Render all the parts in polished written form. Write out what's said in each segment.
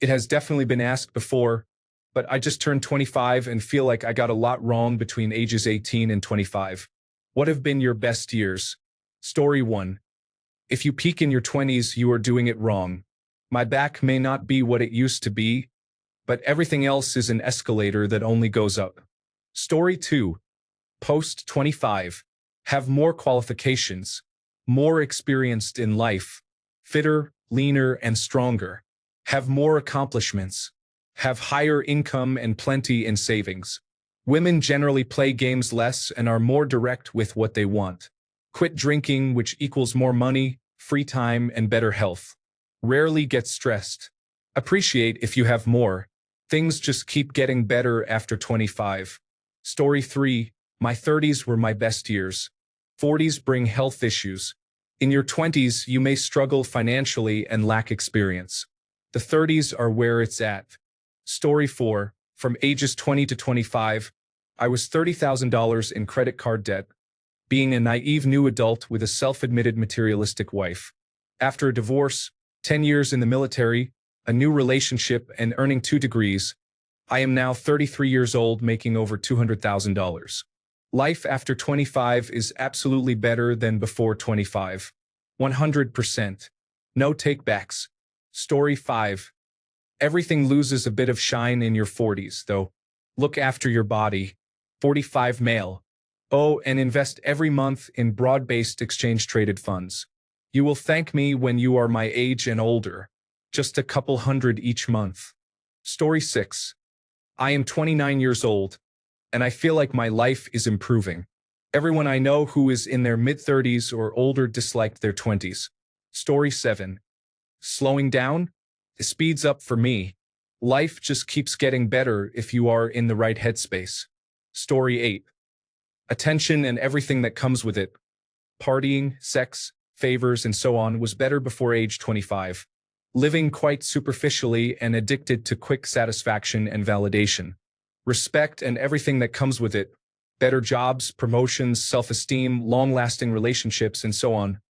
It has definitely been asked before, but I just turned 25 and feel like I got a lot wrong between ages 18 and 25. What have been your best years? Story 1. If you peak in your 20s, you are doing it wrong. My back may not be what it used to be, but everything else is an escalator that only goes up. Story 2. Post 25. Have more qualifications, more experienced in life, fitter, leaner, and stronger. Have more accomplishments. Have higher income and plenty in savings. Women generally play games less and are more direct with what they want. Quit drinking, which equals more money, free time, and better health. Rarely get stressed. Appreciate if you have more. Things just keep getting better after 25. Story 3. My 30s were my best years. 40s bring health issues. In your 20s, you may struggle financially and lack experience. The 30s are where it's at. Story 4. From ages 20 to 25, I was $30,000 in credit card debt, being a naive new adult with a self-admitted materialistic wife. After a divorce, 10 years in the military, a new relationship, and earning 2 degrees, I am now 33 years old making over $200,000. Life after 25 is absolutely better than before 25. 100%. No takebacks. Story 5. Everything loses a bit of shine in your 40s, though. Look after your body. 45 male. Oh, and invest every month in broad-based exchange-traded funds. You will thank me when you are my age and older. Just a couple hundred each month. Story 6. I am 29 years old, and I feel like my life is improving. Everyone I know who is in their mid-30s or older disliked their 20s. Story 7. Slowing down? It speeds up for me. Life just keeps getting better if you are in the right headspace. Story 8. Attention and everything that comes with it. Partying, sex, favors, and so on was better before age 25. Living quite superficially and addicted to quick satisfaction and validation. Respect and everything that comes with it. Better jobs, promotions, self-esteem, long-lasting relationships, and so on,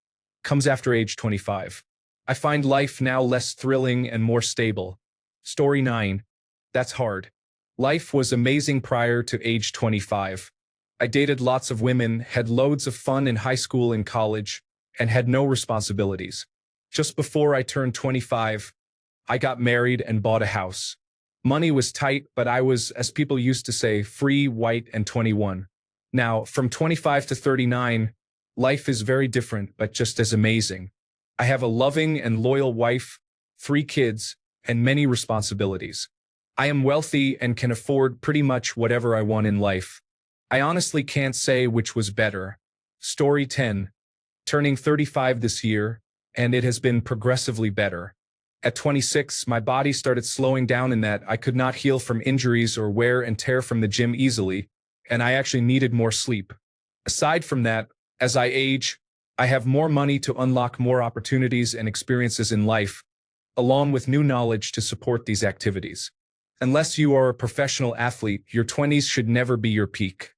comes after age 25. I find life now less thrilling and more stable. Story 9. That's hard. Life was amazing prior to age 25. I dated lots of women, had loads of fun in high school and college, and had no responsibilities. Just before I turned 25, I got married and bought a house. Money was tight, but I was, as people used to say, free, white, and 21. Now, from 25 to 39, life is very different, but just as amazing. I have a loving and loyal wife, 3 kids, and many responsibilities. I am wealthy and can afford pretty much whatever I want in life. I honestly can't say which was better. Story 10. Turning 35 this year, and it has been progressively better. At 26, my body started slowing down in that I could not heal from injuries or wear and tear from the gym easily, and I actually needed more sleep. Aside from that, as I age, I have more money to unlock more opportunities and experiences in life, along with new knowledge to support these activities. Unless you are a professional athlete, your 20s should never be your peak.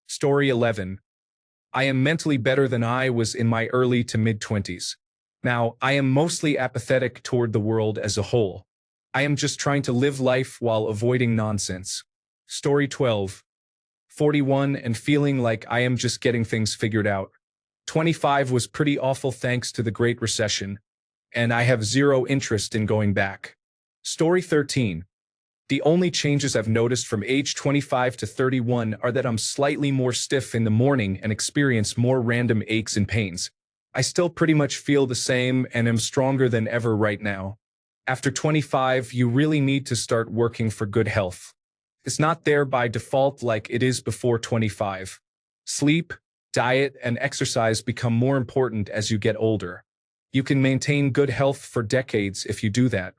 Story 11. I am mentally better than I was in my early to mid-20s. Now, I am mostly apathetic toward the world as a whole. I am just trying to live life while avoiding nonsense. Story 12. 41 and feeling like I am just getting things figured out. 25 was pretty awful thanks to the Great Recession, and I have zero interest in going back. Story 13. The only changes I've noticed from age 25 to 31 are that I'm slightly more stiff in the morning and experience more random aches and pains. I still pretty much feel the same and am stronger than ever right now. After 25, you really need to start working for good health. It's not there by default like it is before 25. Sleep, diet, and exercise become more important as you get older. You can maintain good health for decades if you do that.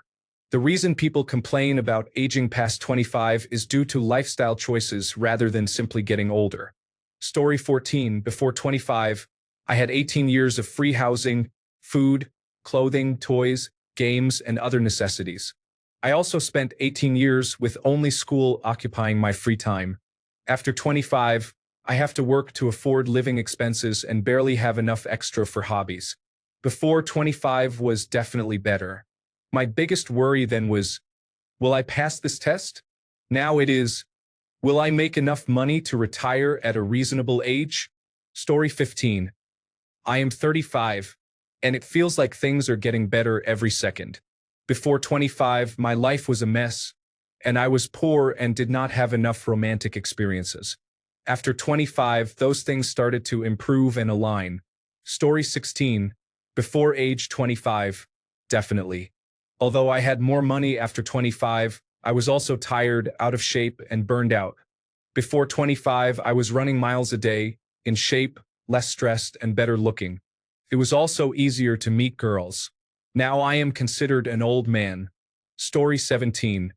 The reason people complain about aging past 25 is due to lifestyle choices rather than simply getting older. Story 14. Before 25, I had 18 years of free housing, food, clothing, toys, games, and other necessities. I also spent 18 years with only school occupying my free time. After 25, I have to work to afford living expenses and barely have enough extra for hobbies. Before 25 was definitely better. My biggest worry then was, Will I pass this test? Now it is, will I make enough money to retire at a reasonable age? Story 15. I am 35, and it feels like things are getting better every second. Before 25, my life was a mess, and I was poor and did not have enough romantic experiences. After 25, those things started to improve and align. Story 16. Before age 25, definitely. Although I had more money after 25, I was also tired, out of shape, and burned out. Before 25, I was running miles a day, in shape, less stressed, and better looking. It was also easier to meet girls. Now I am considered an old man. Story 17.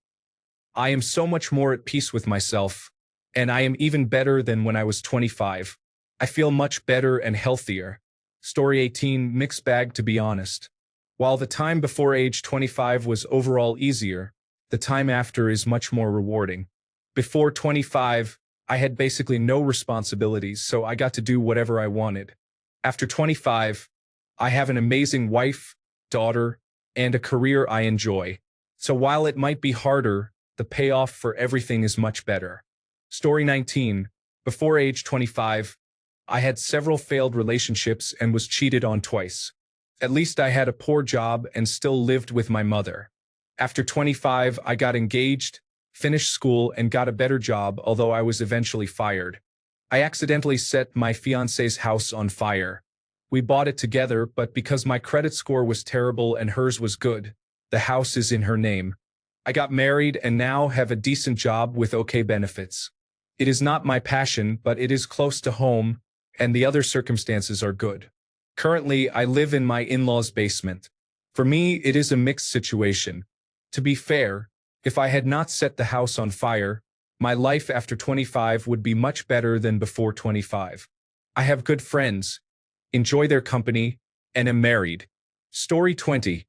I am so much more at peace with myself, and I am even better than when I was 25. I feel much better and healthier. Story 18. Mixed bag, to be honest. While the time before age 25 was overall easier, the time after is much more rewarding. Before 25, I had basically no responsibilities, so I got to do whatever I wanted. After 25, I have an amazing wife, daughter, and a career I enjoy. So while it might be harder, the payoff for everything is much better. Story 19. Before age 25, I had several failed relationships and was cheated on twice. At least I had a poor job and still lived with my mother. After 25, I got engaged, finished school, and got a better job, although I was eventually fired. I accidentally set my fiancé's house on fire. We bought it together, but because my credit score was terrible and hers was good, the house is in her name. I got married and now have a decent job with okay benefits. It is not my passion, but it is close to home, and the other circumstances are good. Currently, I live in my in-laws' basement. For me, it is a mixed situation. To be fair, if I had not set the house on fire, my life after 25 would be much better than before 25. I have good friends, enjoy their company, and am married. Story 20.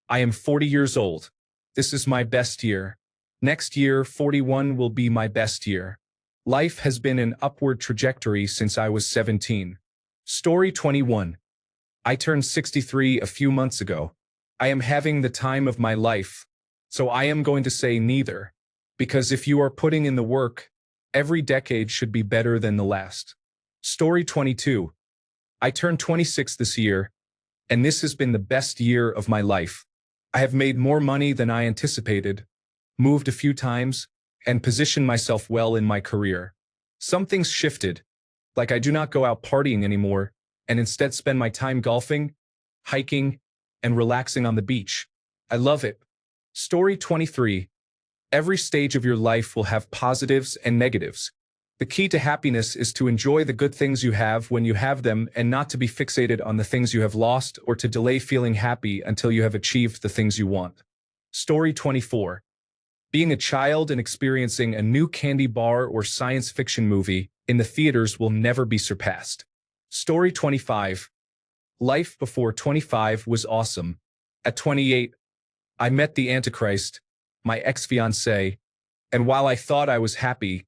I am 40 years old. This is my best year. Next year, 41 will be my best year. Life has been an upward trajectory since I was 17. Story 21. I turned 63 a few months ago. I am having the time of my life, so I am going to say neither, because if you are putting in the work, every decade should be better than the last. Story 22. I turned 26 this year, and this has been the best year of my life. I have made more money than I anticipated, moved a few times, and positioned myself well in my career. Some things shifted, like I do not go out partying anymore, and instead spend my time golfing, hiking, and relaxing on the beach. I love it. Story 23. Every stage of your life will have positives and negatives. The key to happiness is to enjoy the good things you have when you have them and not to be fixated on the things you have lost or to delay feeling happy until you have achieved the things you want. Story 24. Being a child and experiencing a new candy bar or science fiction movie in the theaters will never be surpassed. Story 25. Life before 25 was awesome. At 28, I met the Antichrist, my ex-fiancée, and while I thought I was happy,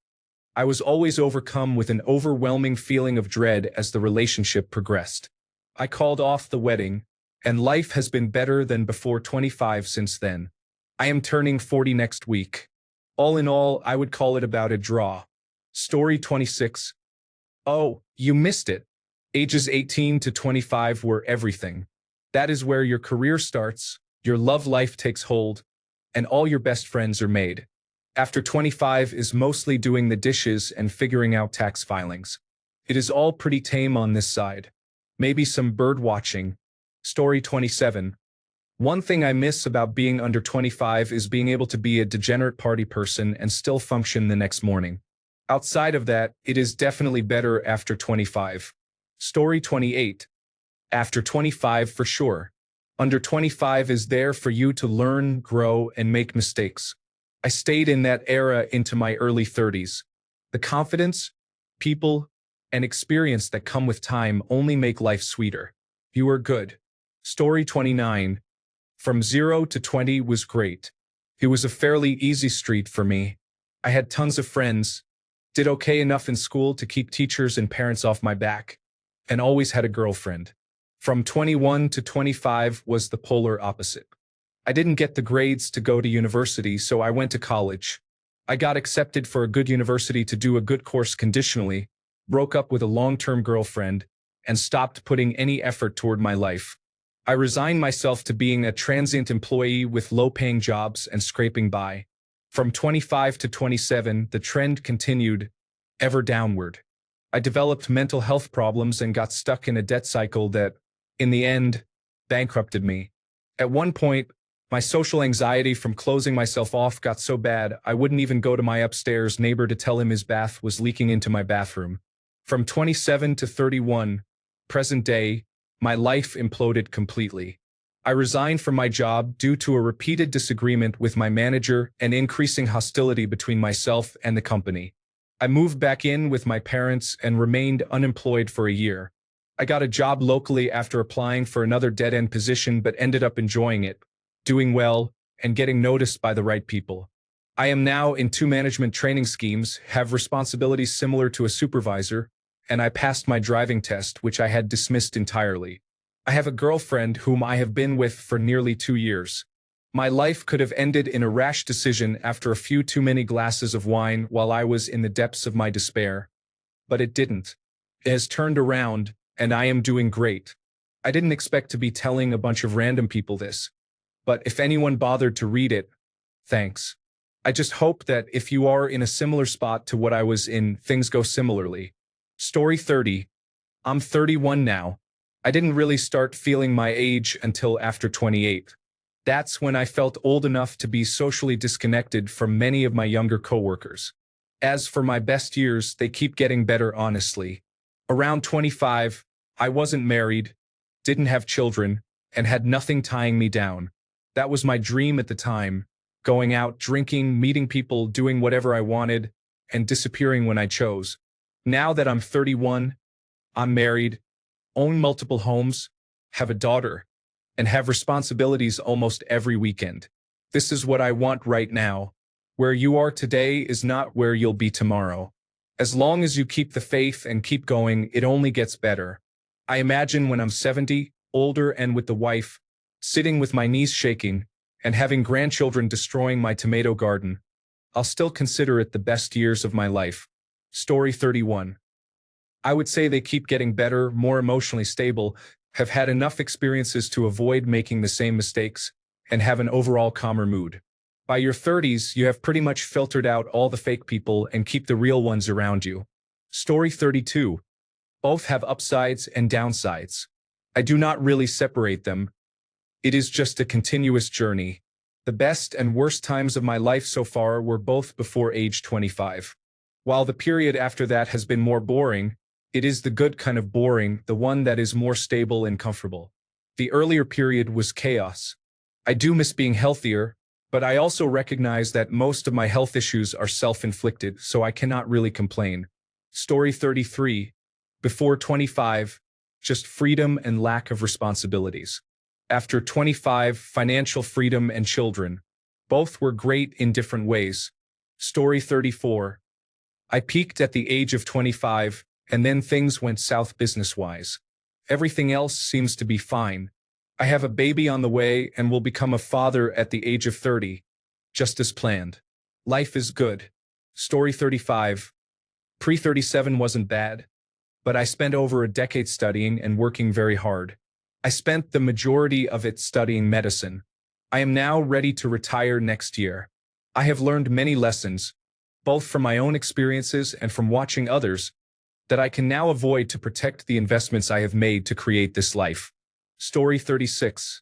I was always overcome with an overwhelming feeling of dread as the relationship progressed. I called off the wedding, and life has been better than before 25 since then. I am turning 40 next week. All in all, I would call it about a draw. Story 26. Oh, you missed it. Ages 18 to 25 were everything. That is where your career starts, your love life takes hold, and all your best friends are made. After 25 is mostly doing the dishes and figuring out tax filings. It is all pretty tame on this side. Maybe some bird watching. Story 27. One thing I miss about being under 25 is being able to be a degenerate party person and still function the next morning. Outside of that, it is definitely better after 25. Story 28. After 25 for sure. Under 25 is there for you to learn, grow, and make mistakes. I stayed in that era into my early 30s. The confidence, people, and experience that come with time only make life sweeter. You are good. Story 29. From 0 to 20 was great. It was a fairly easy street for me. I had tons of friends, did okay enough in school to keep teachers and parents off my back, and always had a girlfriend. From 21 to 25 was the polar opposite. I didn't get the grades to go to university, so I went to college. I got accepted for a good university to do a good course conditionally, broke up with a long-term girlfriend, and stopped putting any effort toward my life. I resigned myself to being a transient employee with low-paying jobs and scraping by. From 25 to 27, the trend continued, ever downward. I developed mental health problems and got stuck in a debt cycle that, in the end, bankrupted me. At one point, my social anxiety from closing myself off got so bad I wouldn't even go to my upstairs neighbor to tell him his bath was leaking into my bathroom. From 27 to 31, present day, my life imploded completely. I resigned from my job due to a repeated disagreement with my manager and increasing hostility between myself and the company. I moved back in with my parents and remained unemployed for a year. I got a job locally after applying for another dead-end position but ended up enjoying it, doing well, and getting noticed by the right people. I am now in 2 management training schemes, have responsibilities similar to a supervisor, and I passed my driving test, which I had dismissed entirely. I have a girlfriend whom I have been with for nearly 2 years. My life could have ended in a rash decision after a few too many glasses of wine while I was in the depths of my despair. But it didn't. It has turned around, and I am doing great. I didn't expect to be telling a bunch of random people this, but if anyone bothered to read it, thanks. I just hope that if you are in a similar spot to what I was in, things go similarly. Story 30. I'm 31 now. I didn't really start feeling my age until after 28. That's when I felt old enough to be socially disconnected from many of my younger coworkers. As for my best years, they keep getting better, honestly. Around 25, I wasn't married, didn't have children, and had nothing tying me down. That was my dream at the time, going out, drinking, meeting people, doing whatever I wanted, and disappearing when I chose. Now that I'm 31, I'm married, own multiple homes, have a daughter, and have responsibilities almost every weekend. This is what I want right now. Where you are today is not where you'll be tomorrow. As long as you keep the faith and keep going, it only gets better. I imagine when I'm 70, older and with the wife, sitting with my knees shaking, and having grandchildren destroying my tomato garden, I'll still consider it the best years of my life. Story 31. I would say they keep getting better, more emotionally stable, have had enough experiences to avoid making the same mistakes, and have an overall calmer mood. By your 30s, you have pretty much filtered out all the fake people and keep the real ones around you. Story 32. Both have upsides and downsides. I do not really separate them. It is just a continuous journey. The best and worst times of my life so far were both before age 25. While the period after that has been more boring, it is the good kind of boring, the one that is more stable and comfortable. The earlier period was chaos. I do miss being healthier, but I also recognize that most of my health issues are self-inflicted, so I cannot really complain. Story 33. Before 25, just freedom and lack of responsibilities. After 25, financial freedom and children. Both were great in different ways. Story 34. I peaked at the age of 25, and then things went south business-wise. Everything else seems to be fine. I have a baby on the way and will become a father at the age of 30, just as planned. Life is good. Story 35. Pre-37 wasn't bad, but I spent over a decade studying and working very hard. I spent the majority of it studying medicine. I am now ready to retire next year. I have learned many lessons, both from my own experiences and from watching others, that I can now avoid to protect the investments I have made to create this life. Story 36.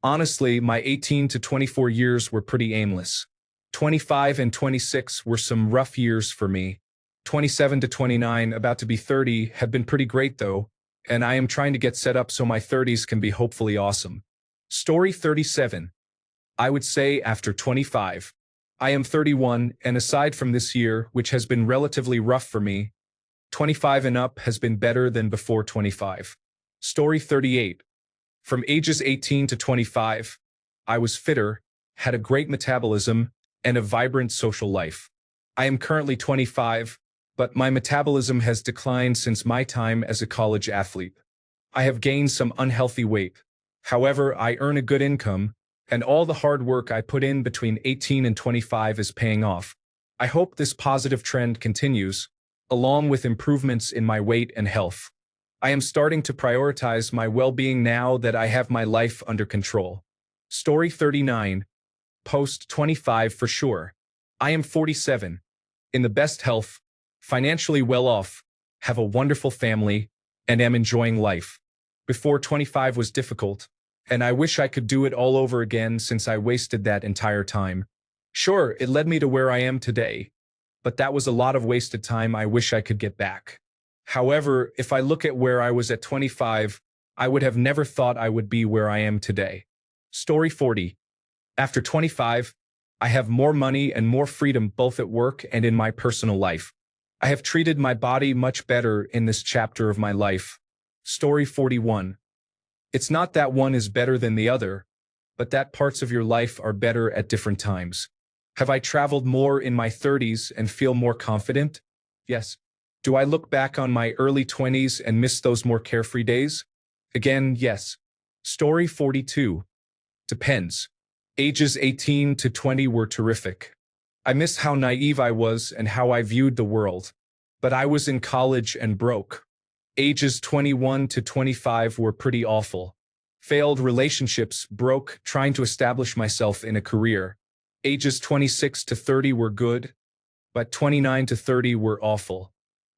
Honestly, my 18 to 24 years were pretty aimless. 25 and 26 were some rough years for me. 27 to 29, about to be 30, have been pretty great though, and I am trying to get set up so my 30s can be hopefully awesome. Story 37. I would say after 25. I am 31, and aside from this year, which has been relatively rough for me, 25 and up has been better than before 25. Story 38. From ages 18 to 25, I was fitter, had a great metabolism, and a vibrant social life. I am currently 25, but my metabolism has declined since my time as a college athlete. I have gained some unhealthy weight. However, I earn a good income, and all the hard work I put in between 18 and 25 is paying off. I hope this positive trend continues, along with improvements in my weight and health. I am starting to prioritize my well-being now that I have my life under control. Story 39. Post 25 for sure. I am 47, in the best health, financially well off, have a wonderful family, and am enjoying life. Before 25 was difficult, and I wish I could do it all over again since I wasted that entire time. Sure, it led me to where I am today, but that was a lot of wasted time I wish I could get back. However, if I look at where I was at 25, I would have never thought I would be where I am today. Story 40. After 25, I have more money and more freedom both at work and in my personal life. I have treated my body much better in this chapter of my life. Story 41. It's not that one is better than the other, but that parts of your life are better at different times. Have I traveled more in my 30s and feel more confident? Yes. Do I look back on my early 20s and miss those more carefree days? Again, yes. Story 42. Depends. Ages 18 to 20 were terrific. I miss how naive I was and how I viewed the world. But I was in college and broke. Ages 21 to 25 were pretty awful. Failed relationships, broke, trying to establish myself in a career. Ages 26 to 30 were good, but 29 to 30 were awful.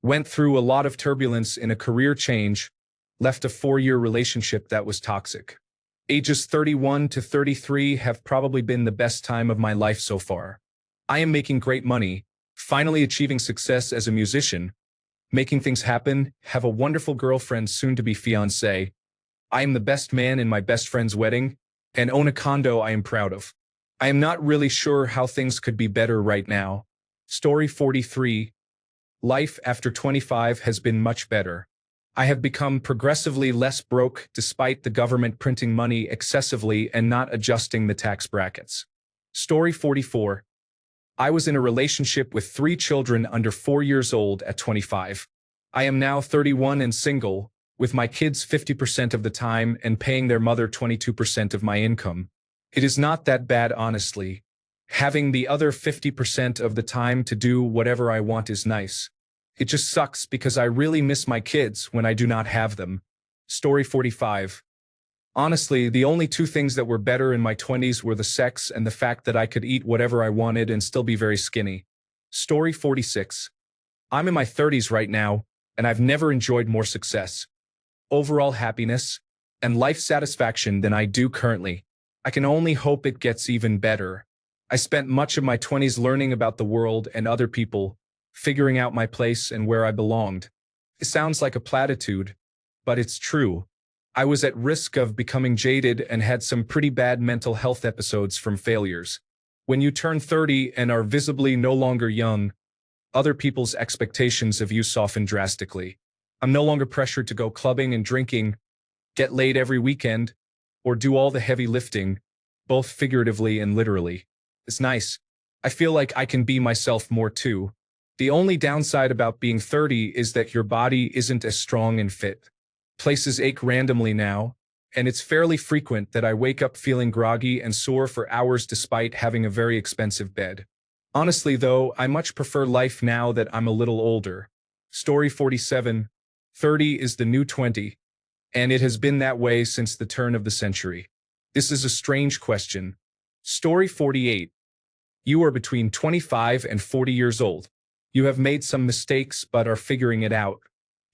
Went through a lot of turbulence in a career change, left a 4-year relationship that was toxic. Ages 31 to 33 have probably been the best time of my life so far. I am making great money, finally achieving success as a musician, making things happen, have a wonderful girlfriend soon-to-be fiancé. I am the best man in my best friend's wedding, and own a condo I am proud of. I am not really sure how things could be better right now. Story 43. Life after 25 has been much better. I have become progressively less broke despite the government printing money excessively and not adjusting the tax brackets. Story 44. I was in a relationship with 3 children under 4 years old at 25. I am now 31 and single, with my kids 50% of the time and paying their mother 22% of my income. It is not that bad, honestly. Having the other 50% of the time to do whatever I want is nice. It just sucks because I really miss my kids when I do not have them. Story 45. Honestly, the only 2 things that were better in my 20s were the sex and the fact that I could eat whatever I wanted and still be very skinny. Story 46. I'm in my 30s right now, and I've never enjoyed more success, overall happiness, and life satisfaction than I do currently. I can only hope it gets even better. I spent much of my 20s learning about the world and other people, figuring out my place and where I belonged. It sounds like a platitude, but it's true. I was at risk of becoming jaded and had some pretty bad mental health episodes from failures. When you turn 30 and are visibly no longer young, other people's expectations of you soften drastically. I'm no longer pressured to go clubbing and drinking, get laid every weekend, or do all the heavy lifting, both figuratively and literally. It's nice. I feel like I can be myself more too. The only downside about being 30 is that your body isn't as strong and fit. Places ache randomly now, and it's fairly frequent that I wake up feeling groggy and sore for hours despite having a very expensive bed. Honestly though, I much prefer life now that I'm a little older. Story 47. 30 is the new 20. And it has been that way since the turn of the century. This is a strange question. Story 48. You are between 25 and 40 years old. You have made some mistakes but are figuring it out.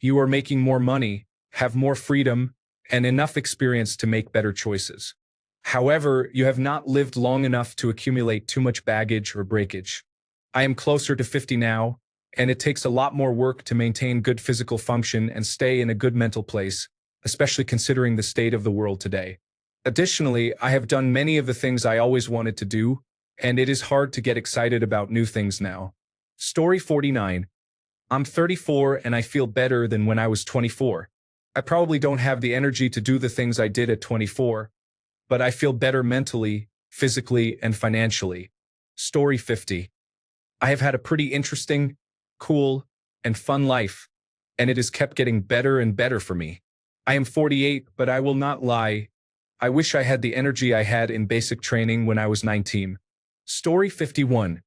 You are making more money, have more freedom, and enough experience to make better choices. However, you have not lived long enough to accumulate too much baggage or breakage. I am closer to 50 now, and it takes a lot more work to maintain good physical function and stay in a good mental place, especially considering the state of the world today. Additionally, I have done many of the things I always wanted to do, and it is hard to get excited about new things now. Story 49. I'm 34 and I feel better than when I was 24. I probably don't have the energy to do the things I did at 24, but I feel better mentally, physically, and financially. Story 50. I have had a pretty interesting, cool, and fun life, and it has kept getting better and better for me. I am 48, but I will not lie. I wish I had the energy I had in basic training when I was 19. Story 51.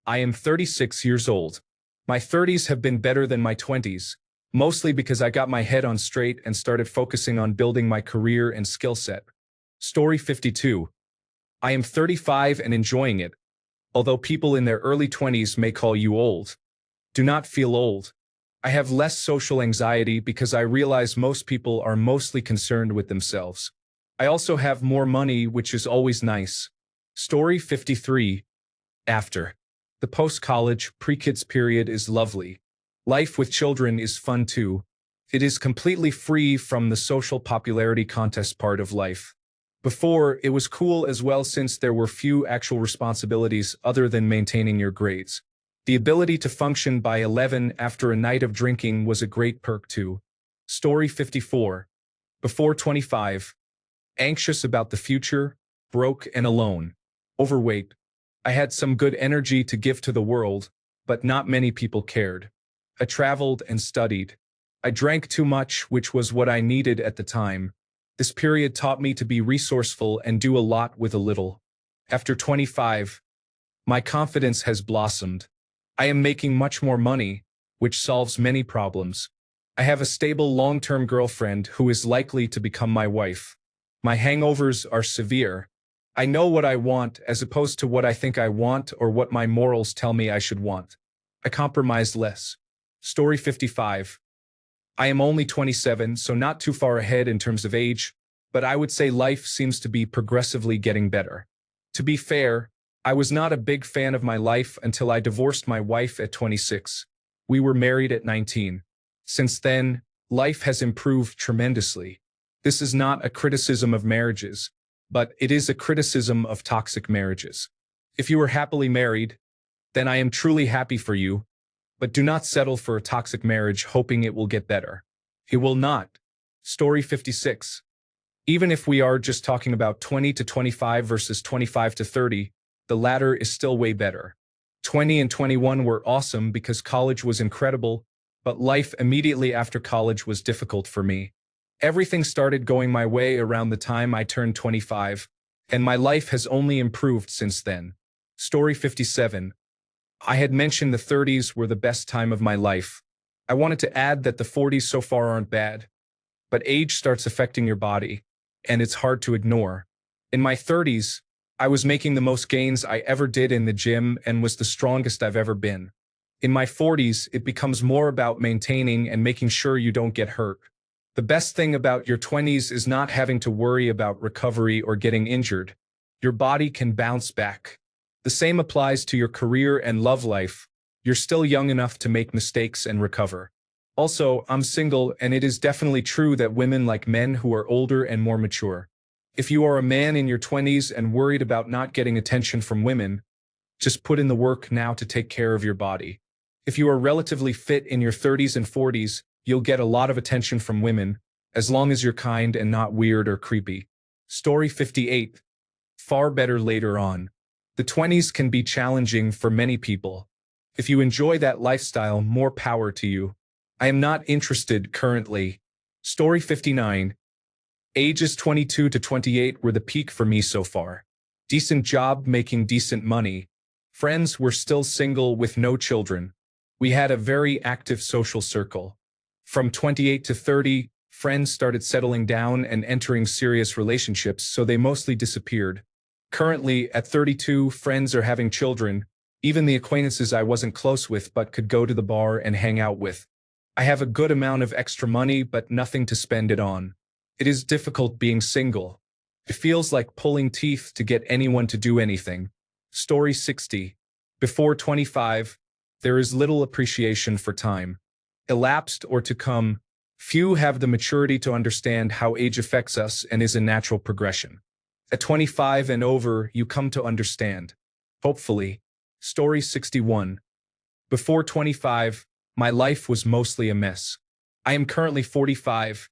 I am 36 years old. My 30s have been better than my 20s, mostly because I got my head on straight and started focusing on building my career and skill set. Story 52. I am 35 and enjoying it, although people in their early 20s may call you old. Do not feel old. I have less social anxiety because I realize most people are mostly concerned with themselves. I also have more money, which is always nice. Story 53. After. The post-college, pre-kids period is lovely. Life with children is fun too. It is completely free from the social popularity contest part of life. Before, it was cool as well since there were few actual responsibilities other than maintaining your grades. The ability to function by 11 after a night of drinking was a great perk too. Story 54. Before 25. Anxious about the future, broke and alone. Overweight. I had some good energy to give to the world, but not many people cared. I traveled and studied. I drank too much, which was what I needed at the time. This period taught me to be resourceful and do a lot with a little. After 25, my confidence has blossomed. I am making much more money, which solves many problems. I have a stable long-term girlfriend who is likely to become my wife. My hangovers are severe. I know what I want as opposed to what I think I want or what my morals tell me I should want. I compromise less. Story 55. I am only 27, so not too far ahead in terms of age, but I would say life seems to be progressively getting better. To be fair, I was not a big fan of my life until I divorced my wife at 26. We were married at 19. Since then, life has improved tremendously. This is not a criticism of marriages, but it is a criticism of toxic marriages. If you are happily married, then I am truly happy for you, but do not settle for a toxic marriage hoping it will get better. It will not. Story 56. Even if we are just talking about 20 to 25 versus 25 to 30, the latter is still way better. 20 and 21 were awesome because college was incredible, but life immediately after college was difficult for me. Everything started going my way around the time I turned 25, and my life has only improved since then. Story 57. I had mentioned the 30s were the best time of my life. I wanted to add that the 40s so far aren't bad, but age starts affecting your body, and it's hard to ignore. In my 30s, I was making the most gains I ever did in the gym and was the strongest I've ever been. In my 40s, it becomes more about maintaining and making sure you don't get hurt. The best thing about your 20s is not having to worry about recovery or getting injured. Your body can bounce back. The same applies to your career and love life. You're still young enough to make mistakes and recover. Also, I'm single, and it is definitely true that women like men who are older and more mature. If you are a man in your 20s and worried about not getting attention from women, just put in the work now to take care of your body. If you are relatively fit in your 30s and 40s, you'll get a lot of attention from women, as long as you're kind and not weird or creepy. Story 58. Far better later on. The 20s can be challenging for many people. If you enjoy that lifestyle, more power to you. I am not interested currently. Story 59. Ages 22 to 28 were the peak for me so far. Decent job making decent money. Friends were still single with no children. We had a very active social circle. From 28 to 30, friends started settling down and entering serious relationships, so they mostly disappeared. Currently, at 32, friends are having children, even the acquaintances I wasn't close with but could go to the bar and hang out with. I have a good amount of extra money but nothing to spend it on. It is difficult being single. It feels like pulling teeth to get anyone to do anything. Story 60. Before 25, there is little appreciation for time. Elapsed or to come, few have the maturity to understand how age affects us and is a natural progression. At 25 and over, you come to understand. Hopefully. Story 61. Before 25, my life was mostly a mess. I am currently 45,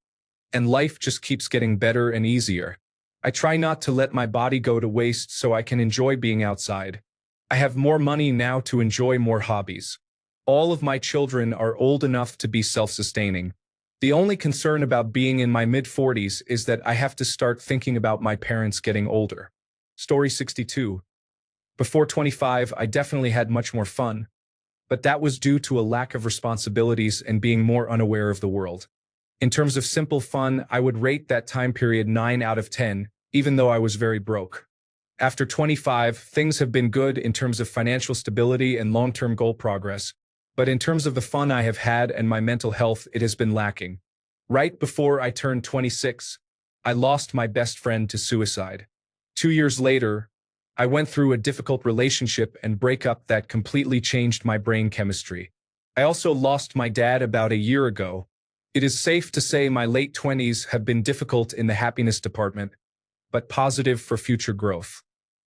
and life just keeps getting better and easier. I try not to let my body go to waste so I can enjoy being outside. I have more money now to enjoy more hobbies. All of my children are old enough to be self-sustaining. The only concern about being in my mid-40s is that I have to start thinking about my parents getting older. Story 62. Before 25, I definitely had much more fun, but that was due to a lack of responsibilities and being more unaware of the world. In terms of simple fun, I would rate that time period 9 out of 10, even though I was very broke. After 25, things have been good in terms of financial stability and long-term goal progress, but in terms of the fun I have had and my mental health, it has been lacking. Right before I turned 26, I lost my best friend to suicide. 2 years later, I went through a difficult relationship and breakup that completely changed my brain chemistry. I also lost my dad about a year ago. It is safe to say my late 20s have been difficult in the happiness department, but positive for future growth.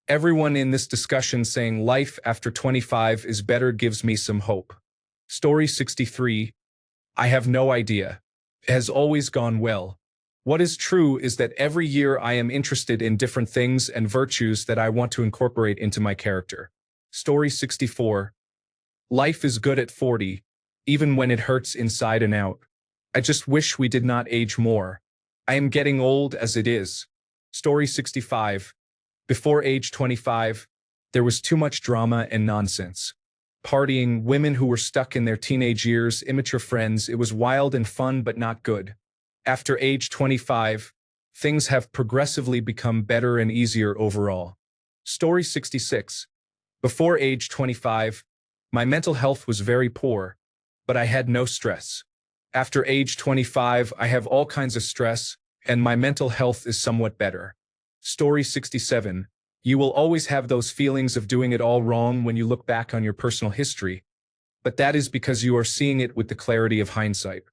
Everyone in this discussion saying life after 25 is better gives me some hope. Story 63. I have no idea. It has always gone well. What is true is that every year I am interested in different things and virtues that I want to incorporate into my character. Story 64. Life is good at 40, even when it hurts inside and out. I just wish we did not age more. I am getting old as it is. Story 65. Before age 25, there was too much drama and nonsense. Partying, women who were stuck in their teenage years, immature friends, it was wild and fun but not good. After age 25, things have progressively become better and easier overall. Story 66. Before age 25, my mental health was very poor, but I had no stress. After age 25, I have all kinds of stress, and my mental health is somewhat better. Story 67. You will always have those feelings of doing it all wrong when you look back on your personal history, but that is because you are seeing it with the clarity of hindsight.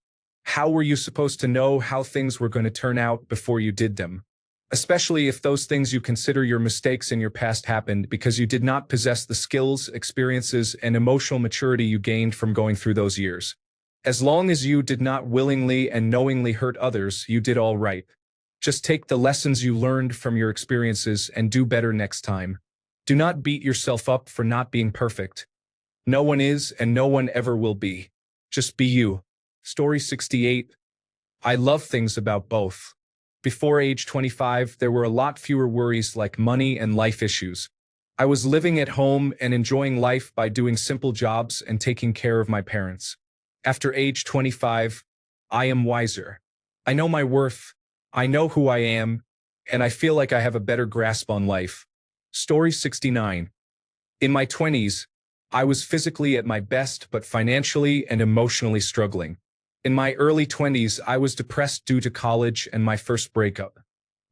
How were you supposed to know how things were going to turn out before you did them? Especially if those things you consider your mistakes in your past happened because you did not possess the skills, experiences, and emotional maturity you gained from going through those years. As long as you did not willingly and knowingly hurt others, you did all right. Just take the lessons you learned from your experiences and do better next time. Do not beat yourself up for not being perfect. No one is and no one ever will be. Just be you. Story 68. I love things about both. Before age 25, there were a lot fewer worries like money and life issues. I was living at home and enjoying life by doing simple jobs and taking care of my parents. After age 25, I am wiser. I know my worth. I know who I am, and I feel like I have a better grasp on life. Story 69. In my 20s, I was physically at my best but financially and emotionally struggling. In my early 20s, I was depressed due to college and my first breakup.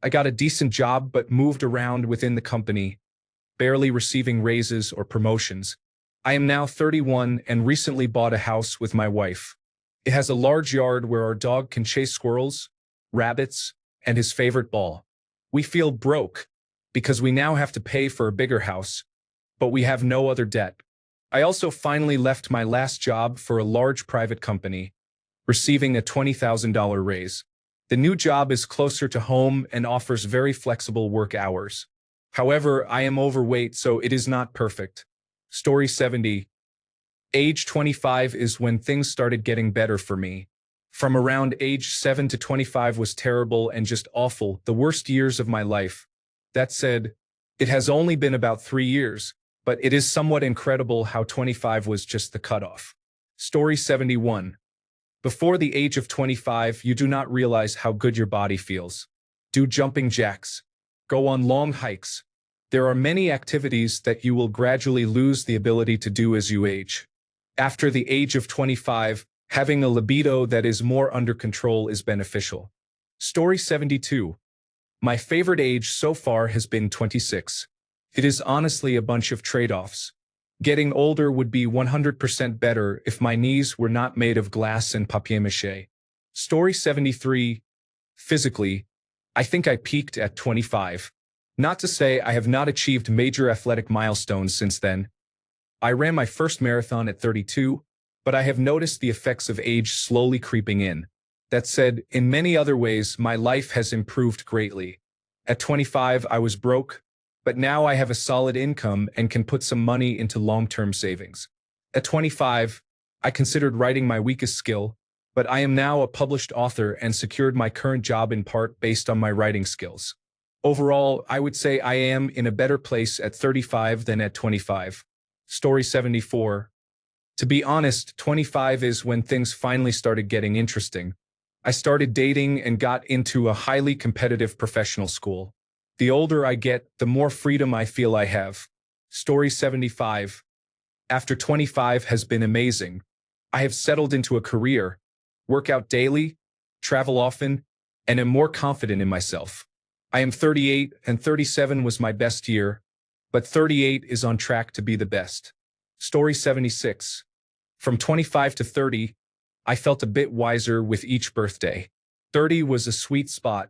I got a decent job but moved around within the company, barely receiving raises or promotions. I am now 31 and recently bought a house with my wife. It has a large yard where our dog can chase squirrels, rabbits, and his favorite ball. We feel broke because we now have to pay for a bigger house, but we have no other debt. I also finally left my last job for a large private company, receiving a $20,000 raise. The new job is closer to home and offers very flexible work hours. However, I am overweight, so it is not perfect. Story 70. Age 25 is when things started getting better for me. From around age 7 to 25 was terrible and just awful, the worst years of my life. That said, it has only been about 3 years, but it is somewhat incredible how 25 was just the cutoff. Story 71. Before the age of 25, you do not realize how good your body feels. Do jumping jacks. Go on long hikes. There are many activities that you will gradually lose the ability to do as you age. After the age of 25, having a libido that is more under control is beneficial. Story 72. My favorite age so far has been 26. It is honestly a bunch of trade-offs. Getting older would be 100% better if my knees were not made of glass and papier-mâché. Story 73. Physically, I think I peaked at 25. Not to say I have not achieved major athletic milestones since then. I ran my first marathon at 32, but I have noticed the effects of age slowly creeping in. That said, in many other ways, my life has improved greatly. At 25, I was broke, but now I have a solid income and can put some money into long-term savings. At 25, I considered writing my weakest skill, but I am now a published author and secured my current job in part based on my writing skills. Overall, I would say I am in a better place at 35 than at 25. Story 74. To be honest, 25 is when things finally started getting interesting. I started dating and got into a highly competitive professional school. The older I get, the more freedom I feel I have. Story 75. After 25 has been amazing. I have settled into a career, work out daily, travel often, and am more confident in myself. I am 38 and 37 was my best year, but 38 is on track to be the best. Story 76. From 25 to 30, I felt a bit wiser with each birthday. 30 was a sweet spot.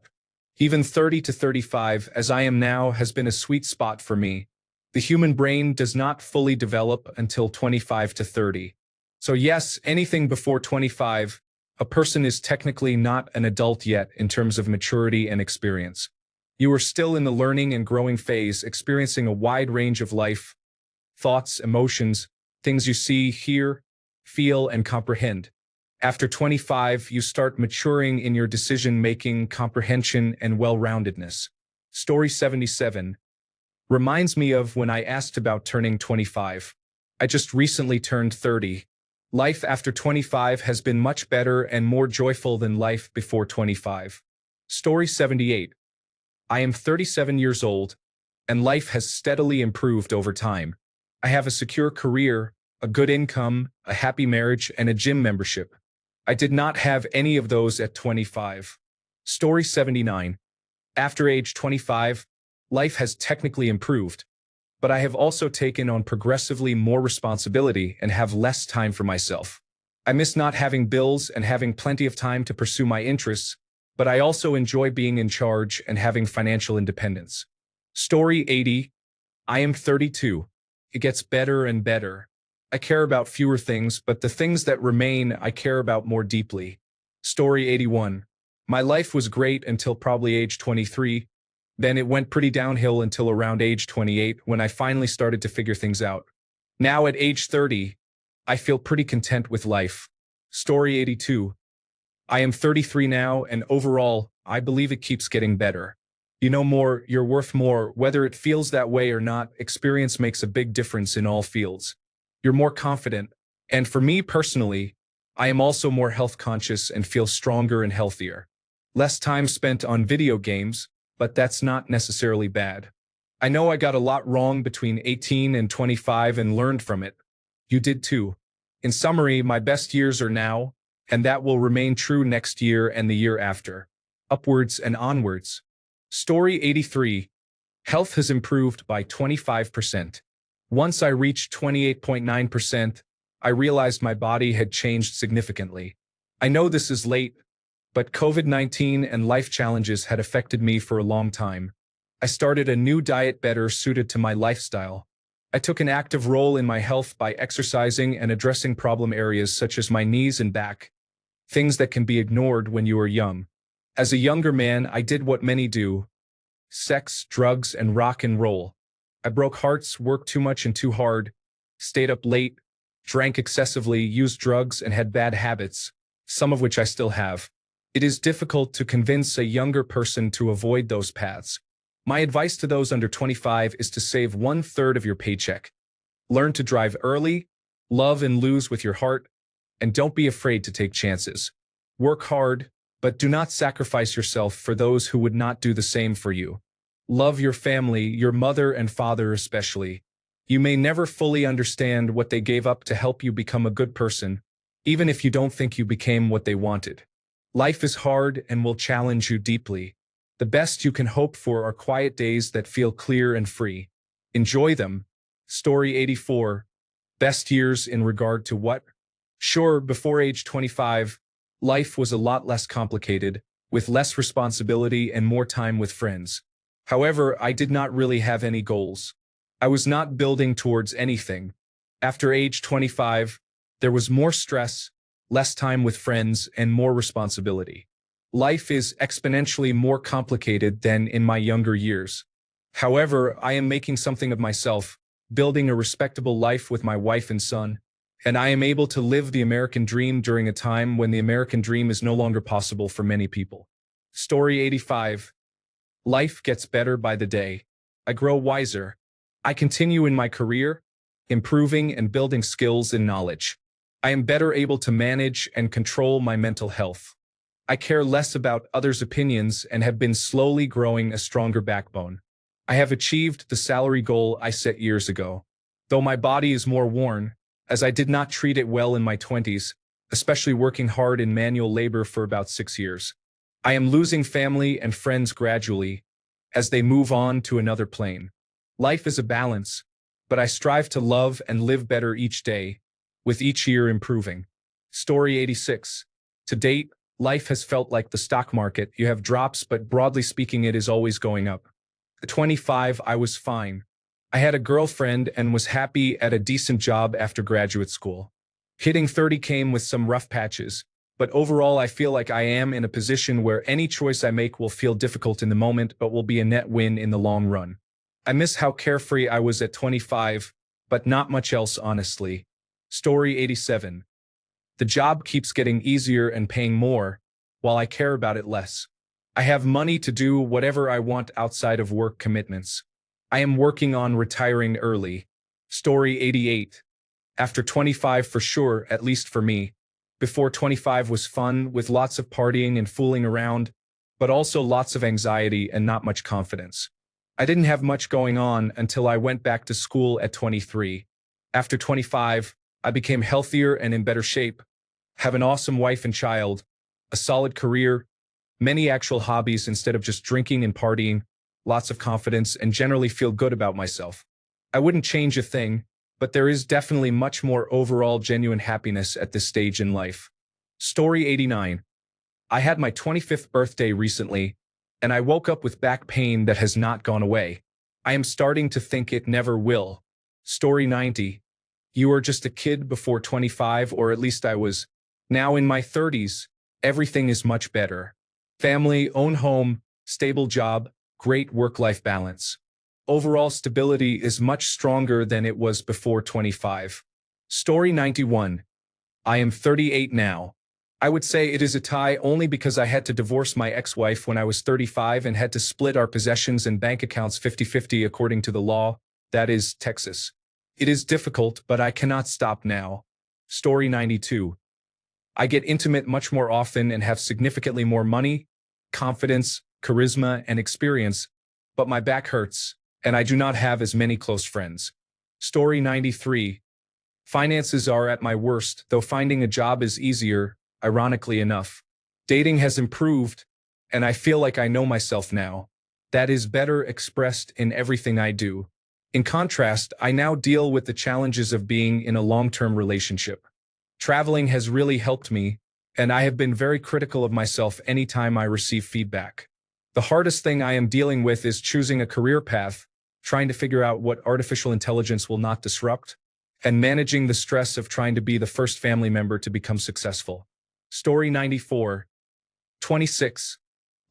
Even 30 to 35, as I am now, has been a sweet spot for me. The human brain does not fully develop until 25 to 30. So yes, anything before 25, a person is technically not an adult yet in terms of maturity and experience. You are still in the learning and growing phase, experiencing a wide range of life, thoughts, emotions, things you see, hear, feel, and comprehend. After 25, you start maturing in your decision-making, comprehension, and well-roundedness. Story 77 reminds me of when I asked about turning 25. I just recently turned 30. Life after 25 has been much better and more joyful than life before 25. Story 78. I am 37 years old, and life has steadily improved over time. I have a secure career, a good income, a happy marriage, and a gym membership. I did not have any of those at 25. Story 79. After age 25, life has technically improved, but I have also taken on progressively more responsibility and have less time for myself. I miss not having bills and having plenty of time to pursue my interests, but I also enjoy being in charge and having financial independence. Story 80. I am 32. It gets better and better. I care about fewer things, but the things that remain I care about more deeply. Story 81. My life was great until probably age 23. Then it went pretty downhill until around age 28 when I finally started to figure things out. Now at age 30, I feel pretty content with life. Story 82. I am 33 now, and overall, I believe it keeps getting better. You know more, you're worth more, whether it feels that way or not, experience makes a big difference in all fields. You're more confident, and for me personally, I am also more health conscious and feel stronger and healthier. Less time spent on video games, but that's not necessarily bad. I know I got a lot wrong between 18 and 25 and learned from it. You did too. In summary, my best years are now, and that will remain true next year and the year after. Upwards and onwards. Story 83. Health has improved by 25%. Once I reached 28.9%, I realized my body had changed significantly. I know this is late, but COVID-19 and life challenges had affected me for a long time. I started a new diet better suited to my lifestyle. I took an active role in my health by exercising and addressing problem areas such as my knees and back, things that can be ignored when you are young. As a younger man, I did what many do: sex, drugs, and rock and roll. I broke hearts, worked too much and too hard, stayed up late, drank excessively, used drugs, and had bad habits, some of which I still have. It is difficult to convince a younger person to avoid those paths. My advice to those under 25 is to save 1/3 of your paycheck. Learn to drive early, love and lose with your heart, and don't be afraid to take chances. Work hard, but do not sacrifice yourself for those who would not do the same for you. Love your family, your mother and father especially. You may never fully understand what they gave up to help you become a good person, even if you don't think you became what they wanted. Life is hard and will challenge you deeply. The best you can hope for are quiet days that feel clear and free. Enjoy them. Story 84. Best years in regard to what? Sure, before age 25, life was a lot less complicated, with less responsibility and more time with friends. However, I did not really have any goals. I was not building towards anything. After age 25, there was more stress, less time with friends, and more responsibility. Life is exponentially more complicated than in my younger years. However, I am making something of myself, building a respectable life with my wife and son. and I am able to live the American dream during a time when the American dream is no longer possible for many people. Story 85. Life gets better by the day. I grow wiser. I continue in my career, improving and building skills and knowledge. I am better able to manage and control my mental health. I care less about others' opinions and have been slowly growing a stronger backbone. I have achieved the salary goal I set years ago. Though my body is more worn, as I did not treat it well in my 20s, especially working hard in manual labor for about 6 years. I am losing family and friends gradually as they move on to another plane. Life is a balance, but I strive to love and live better each day, with each year improving. Story 86. To date, life has felt like the stock market. You have drops, but broadly speaking, it is always going up. At 25, I was fine. I had a girlfriend and was happy at a decent job after graduate school. Hitting 30 came with some rough patches, but overall I feel like I am in a position where any choice I make will feel difficult in the moment but will be a net win in the long run. I miss how carefree I was at 25, but not much else honestly. Story 87. The job keeps getting easier and paying more, while I care about it less. I have money to do whatever I want outside of work commitments. I am working on retiring early. Story 88. After 25 for sure, at least for me. Before 25 was fun, with lots of partying and fooling around, but also lots of anxiety and not much confidence. I didn't have much going on until I went back to school at 23. After 25, I became healthier and in better shape, have an awesome wife and child, a solid career, many actual hobbies instead of just drinking and partying, lots of confidence, and generally feel good about myself. I wouldn't change a thing, but there is definitely much more overall genuine happiness at this stage in life. Story 89. I had my 25th birthday recently, and I woke up with back pain that has not gone away. I am starting to think it never will. Story 90. You were just a kid before 25, or at least I was. Now in my 30s, everything is much better. Family, own home, stable job, great work-life balance. Overall stability is much stronger than it was before 25. Story 91. I am 38 now. I would say it is a tie only because I had to divorce my ex-wife when I was 35 and had to split our possessions and bank accounts 50-50 according to the law, that is, Texas. It is difficult, but I cannot stop now. Story 92. I get intimate much more often and have significantly more money, confidence, charisma, and experience, but my back hurts, and I do not have as many close friends. Story 93. Finances are at my worst, though finding a job is easier, ironically enough. Dating has improved, and I feel like I know myself now. That is better expressed in everything I do. In contrast, I now deal with the challenges of being in a long-term relationship. Traveling has really helped me, and I have been very critical of myself anytime I receive feedback. The hardest thing I am dealing with is choosing a career path, trying to figure out what artificial intelligence will not disrupt, and managing the stress of trying to be the first family member to become successful. Story 94. 26.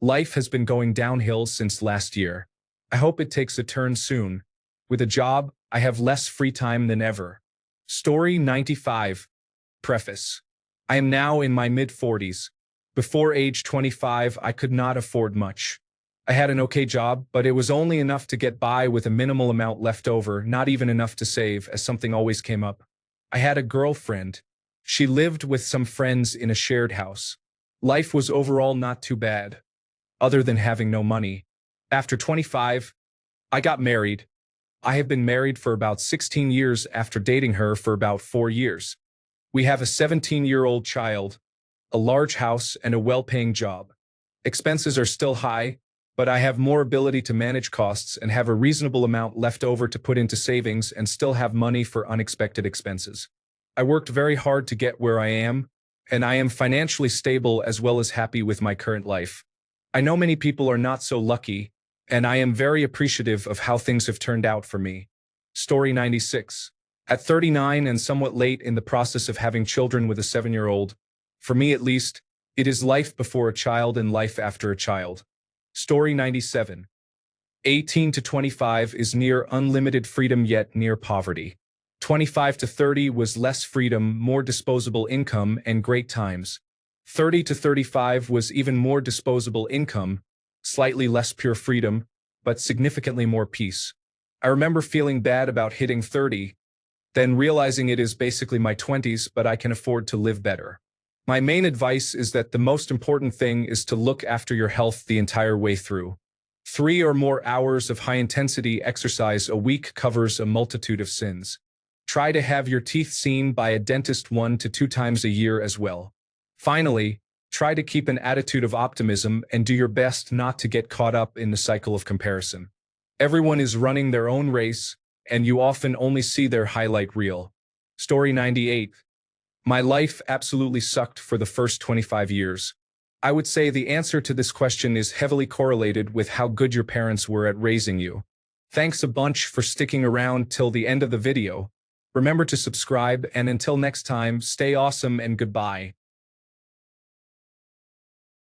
Life has been going downhill since last year. I hope it takes a turn soon. With a job, I have less free time than ever. Story 95. Preface. I am now in my mid-40s. Before age 25, I could not afford much. I had an okay job, but it was only enough to get by with a minimal amount left over, not even enough to save, as something always came up. I had a girlfriend. She lived with some friends in a shared house. Life was overall not too bad, other than having no money. After 25, I got married. I have been married for about 16 years after dating her for about 4 years. We have a 17-year-old child, a large house, and a well-paying job. Expenses are still high, but I have more ability to manage costs and have a reasonable amount left over to put into savings and still have money for unexpected expenses. I worked very hard to get where I am, and I am financially stable as well as happy with my current life. I know many people are not so lucky, and I am very appreciative of how things have turned out for me. Story 96. At 39 and somewhat late in the process of having children with a 7-year-old, for me at least, it is life before a child and life after a child. Story 97. 18 to 25 is near unlimited freedom yet near poverty. 25 to 30 was less freedom, more disposable income, and great times. 30 to 35 was even more disposable income, slightly less pure freedom, but significantly more peace. I remember feeling bad about hitting 30, then realizing it is basically my 20s, but I can afford to live better. My main advice is that the most important thing is to look after your health the entire way through. 3 or more hours of high-intensity exercise a week covers a multitude of sins. Try to have your teeth seen by a dentist 1 to 2 times a year as well. Finally, try to keep an attitude of optimism and do your best not to get caught up in the cycle of comparison. Everyone is running their own race, and you often only see their highlight reel. Story 98. My life absolutely sucked for the first 25 years. I would say the answer to this question is heavily correlated with how good your parents were at raising you. Thanks a bunch for sticking around till the end of the video. Remember to subscribe, and until next time, stay awesome and goodbye.